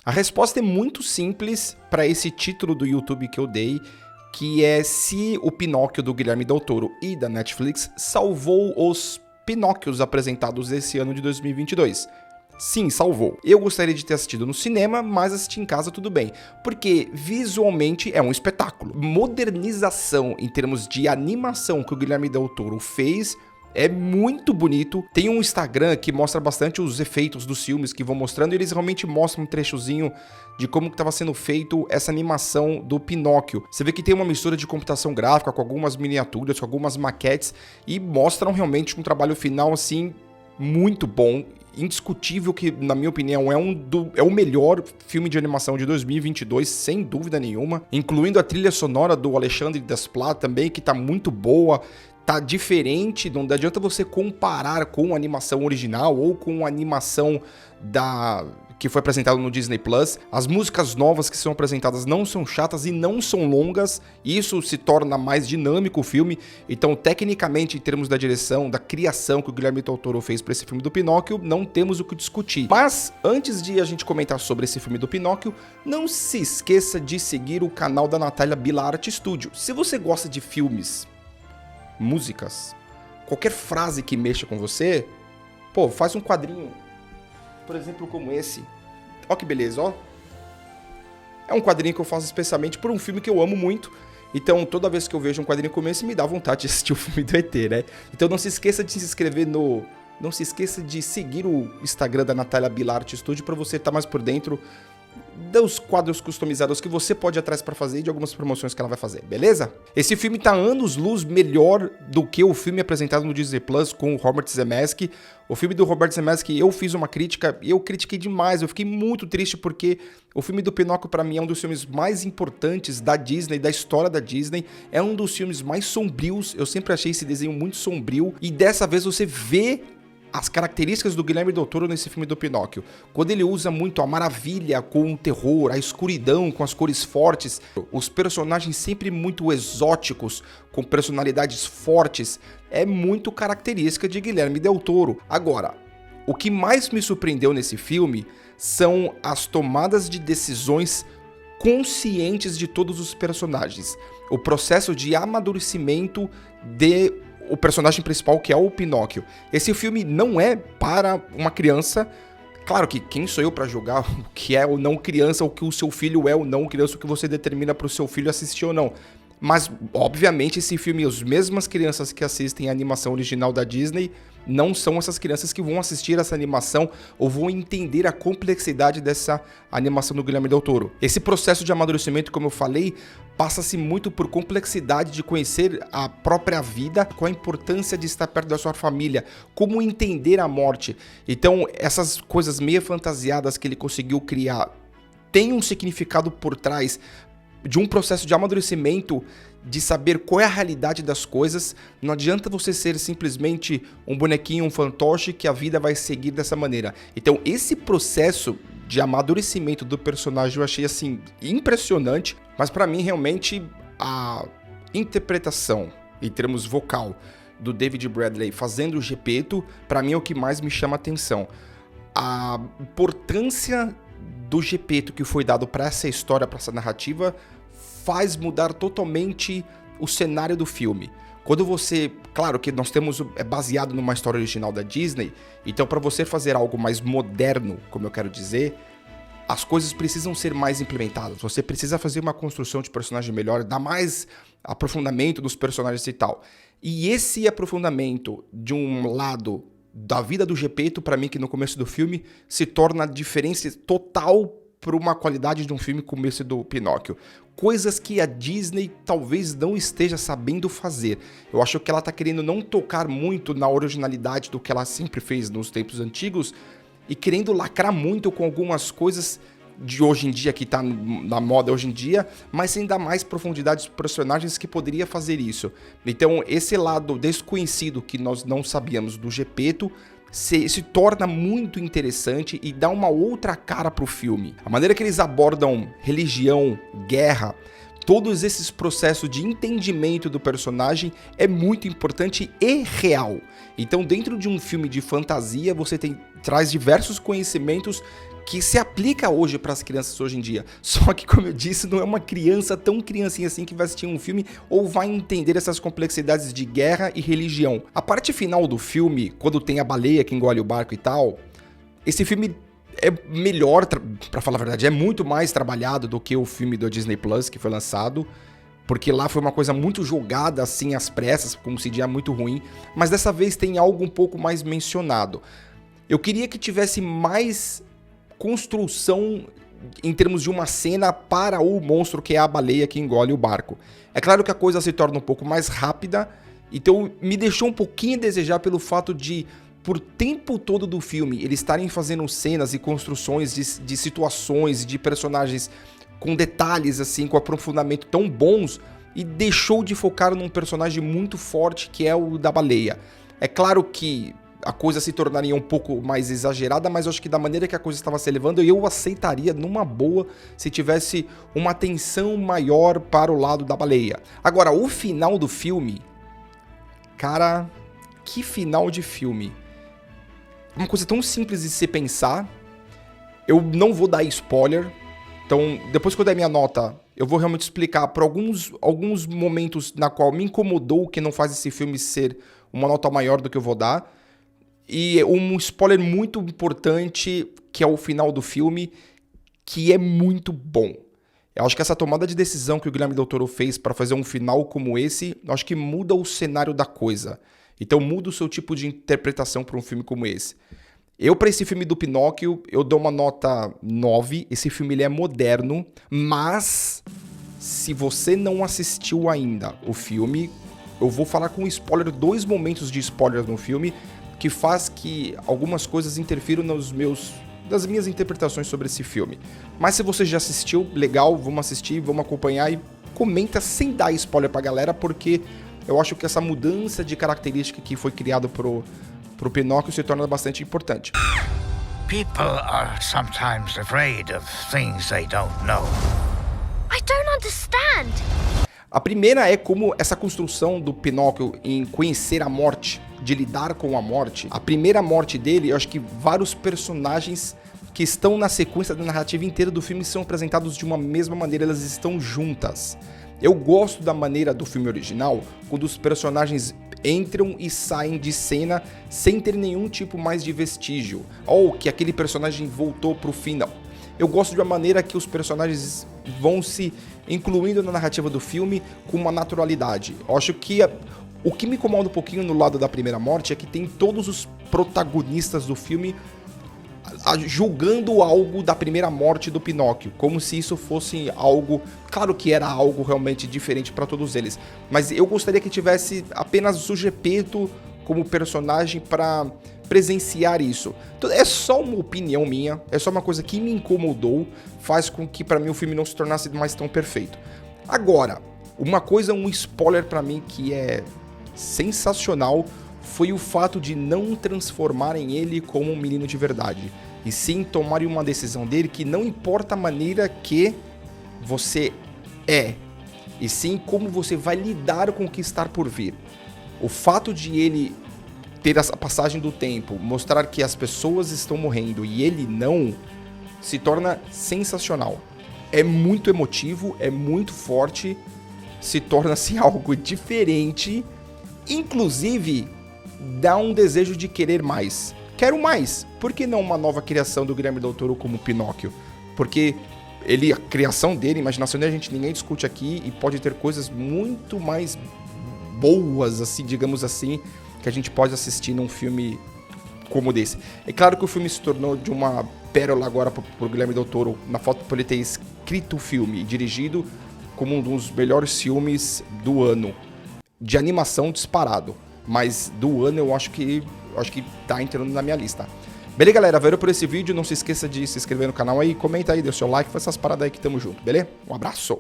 A resposta é muito simples para esse título do YouTube que eu dei, que é se o Pinóquio do Guilherme Del Toro e da Netflix salvou os Pinóquios apresentados esse ano de 2022. Sim, salvou. Eu gostaria de ter assistido no cinema, mas assistir em casa tudo bem, porque visualmente é um espetáculo. Modernização em termos de animação que o Guilherme Del Toro fez é muito bonito. Tem um Instagram que mostra bastante os efeitos dos filmes que vão mostrando, e eles realmente mostram um trechozinho de como estava sendo feito essa animação do Pinóquio. Você vê que tem uma mistura de computação gráfica com algumas miniaturas, com algumas maquetes, e mostram realmente um trabalho final assim muito bom, indiscutível, que na minha opinião é o melhor filme de animação de 2022, sem dúvida nenhuma, incluindo a trilha sonora do Alexandre Desplat também, que tá muito boa. Tá diferente, não adianta você comparar com a animação original ou com a animação que foi apresentada no Disney Plus. As músicas novas que são apresentadas não são chatas e não são longas, e isso se torna mais dinâmico o filme. Então, tecnicamente, em termos da direção, da criação que o Guilherme Del Toro fez para esse filme do Pinóquio, não temos o que discutir. Mas, antes de a gente comentar sobre esse filme do Pinóquio, não se esqueça de seguir o canal da Natália Bilart Studio. Se você gosta de filmes, músicas, qualquer frase que mexa com você, pô, faz um quadrinho, por exemplo, como esse. Ó que beleza, ó. É um quadrinho que eu faço especialmente por um filme que eu amo muito. Então, toda vez que eu vejo um quadrinho como esse, me dá vontade de assistir o filme do ET, né? Então, não se esqueça de se inscrever Não se esqueça de seguir o Instagram da Natália Bilart Studio para você estar mais por dentro dos quadros customizados que você pode ir atrás para fazer e de algumas promoções que ela vai fazer, beleza? Esse filme tá anos-luz melhor do que o filme apresentado no Disney Plus com o Robert Zemeckis. O filme do Robert Zemeckis, eu fiz uma crítica e eu critiquei demais, eu fiquei muito triste porque o filme do Pinóquio para mim é um dos filmes mais importantes da Disney, da história da Disney, é um dos filmes mais sombrios, eu sempre achei esse desenho muito sombrio, e dessa vez você vê as características do Guilherme Del Toro nesse filme do Pinóquio, quando ele usa muito a maravilha com o terror, a escuridão com as cores fortes, os personagens sempre muito exóticos, com personalidades fortes, é muito característica de Guilherme Del Toro. Agora, o que mais me surpreendeu nesse filme são as tomadas de decisões conscientes de todos os personagens, o processo de amadurecimento o personagem principal, que é o Pinóquio. Esse filme não é para uma criança. Claro que quem sou eu para julgar o que é ou não criança, o que o seu filho é ou não criança, o que você determina para o seu filho assistir ou não. Mas, obviamente, esse filme, as mesmas crianças que assistem a animação original da Disney, não são essas crianças que vão assistir essa animação ou vão entender a complexidade dessa animação do Guilherme Del Toro. Esse processo de amadurecimento, como eu falei, passa-se muito por complexidade de conhecer a própria vida, com a importância de estar perto da sua família, como entender a morte. Então, essas coisas meio fantasiadas que ele conseguiu criar têm um significado por trás de um processo de amadurecimento, de saber qual é a realidade das coisas. Não adianta você ser simplesmente um bonequinho, um fantoche, que a vida vai seguir dessa maneira. Então, esse processo de amadurecimento do personagem eu achei, assim, impressionante, mas pra mim, realmente, a interpretação, em termos vocal, do David Bradley fazendo o Gepeto, pra mim é o que mais me chama a atenção. A importância do Gepeto que foi dado pra essa história, pra essa narrativa, faz mudar totalmente o cenário do filme. Quando você... Claro que nós temos... É baseado numa história original da Disney, então para você fazer algo mais moderno, como eu quero dizer, as coisas precisam ser mais implementadas. Você precisa fazer uma construção de personagem melhor, dar mais aprofundamento nos personagens e tal. E esse aprofundamento, de um lado da vida do Gepeto, para mim, que no começo do filme, se torna a diferença total para uma qualidade de um filme como esse do Pinóquio. Coisas que a Disney talvez não esteja sabendo fazer. Eu acho que ela está querendo não tocar muito na originalidade do que ela sempre fez nos tempos antigos e querendo lacrar muito com algumas coisas de hoje em dia, que tá na moda hoje em dia, mas sem dar mais profundidade dos personagens que poderia fazer isso. Então, esse lado desconhecido que nós não sabíamos do Gepeto se torna muito interessante e dá uma outra cara pro filme. A maneira que eles abordam religião, guerra, todos esses processos de entendimento do personagem é muito importante e real. Então, dentro de um filme de fantasia, você traz diversos conhecimentos que se aplica hoje para as crianças hoje em dia. Só que, como eu disse, não é uma criança tão criancinha assim que vai assistir um filme ou vai entender essas complexidades de guerra e religião. A parte final do filme, quando tem a baleia que engole o barco e tal, esse filme é melhor, pra falar a verdade, é muito mais trabalhado do que o filme do Disney Plus que foi lançado, porque lá foi uma coisa muito jogada assim às pressas, com um CGI muito ruim, mas dessa vez tem algo um pouco mais mencionado. Eu queria que tivesse mais construção em termos de uma cena para o monstro que é a baleia que engole o barco. É claro que a coisa se torna um pouco mais rápida, então me deixou um pouquinho a desejar pelo fato de, por tempo todo do filme, eles estarem fazendo cenas e construções de situações, de personagens com detalhes, assim, com aprofundamento tão bons, e deixou de focar num personagem muito forte que é o da baleia. É claro que a coisa se tornaria um pouco mais exagerada, mas eu acho que da maneira que a coisa estava se levando, eu aceitaria numa boa se tivesse uma atenção maior para o lado da baleia. Agora, o final do filme, cara, que final de filme. Uma coisa tão simples de se pensar. Eu não vou dar spoiler, então depois que eu der minha nota, eu vou realmente explicar por alguns momentos na qual me incomodou que não faz esse filme ser uma nota maior do que eu vou dar. E um spoiler muito importante, que é o final do filme, que é muito bom. Eu acho que essa tomada de decisão que o Guilherme Del Toro fez para fazer um final como esse, eu acho que muda o cenário da coisa. Então muda o seu tipo de interpretação para um filme como esse. Eu, para esse filme do Pinóquio, eu dou uma nota 9. Esse filme ele é moderno, mas se você não assistiu ainda o filme, eu vou falar com spoiler, 2 momentos de spoiler no filme, que faz que algumas coisas interfiram das minhas interpretações sobre esse filme. Mas se você já assistiu, legal, vamos assistir, vamos acompanhar e comenta sem dar spoiler pra galera, porque eu acho que essa mudança de característica que foi criada pro Pinóquio se torna bastante importante. People are sometimes afraid of things they don't know. I don't understand. A primeira é como essa construção do Pinóquio em conhecer a morte, de lidar com a morte. A primeira morte dele, eu acho que vários personagens que estão na sequência da narrativa inteira do filme são apresentados de uma mesma maneira, elas estão juntas. Eu gosto da maneira do filme original, quando os personagens entram e saem de cena sem ter nenhum tipo mais de vestígio, ou que aquele personagem voltou pro final. Eu gosto de uma maneira que os personagens vão se incluindo na narrativa do filme com uma naturalidade. Eu acho que o que me incomoda um pouquinho no lado da primeira morte é que tem todos os protagonistas do filme julgando algo da primeira morte do Pinóquio, como se isso fosse algo, claro que era algo realmente diferente para todos eles, mas eu gostaria que tivesse apenas o Gepeto como personagem para presenciar isso. Então, é só uma opinião minha, é só uma coisa que me incomodou, faz com que para mim o filme não se tornasse mais tão perfeito. Agora, uma coisa, um spoiler para mim que é sensacional, foi o fato de não transformarem ele como um menino de verdade, e sim tomarem uma decisão dele que não importa a maneira que você é, e sim como você vai lidar com o que está por vir. O fato de ele ter essa passagem do tempo, mostrar que as pessoas estão morrendo e ele não, se torna sensacional. É muito emotivo, é muito forte, se torna-se algo diferente, inclusive dá um desejo de querer mais. Quero mais. Por que não uma nova criação do Guilherme Del Toro como Pinóquio? Porque a criação dele, a imaginação dele, ninguém discute aqui e pode ter coisas muito mais boas, assim, digamos assim, que a gente pode assistir num filme como desse. É claro que o filme se tornou de uma pérola agora pro Guilherme Del Toro, na falta por ele ter escrito o filme e dirigido, como um dos melhores filmes do ano. De animação disparado. Mas do ano eu acho que tá entrando na minha lista. Beleza, galera? Valeu por esse vídeo. Não se esqueça de se inscrever no canal aí, comenta aí, dê o seu like, faz essas paradas aí que tamo junto, beleza? Um abraço!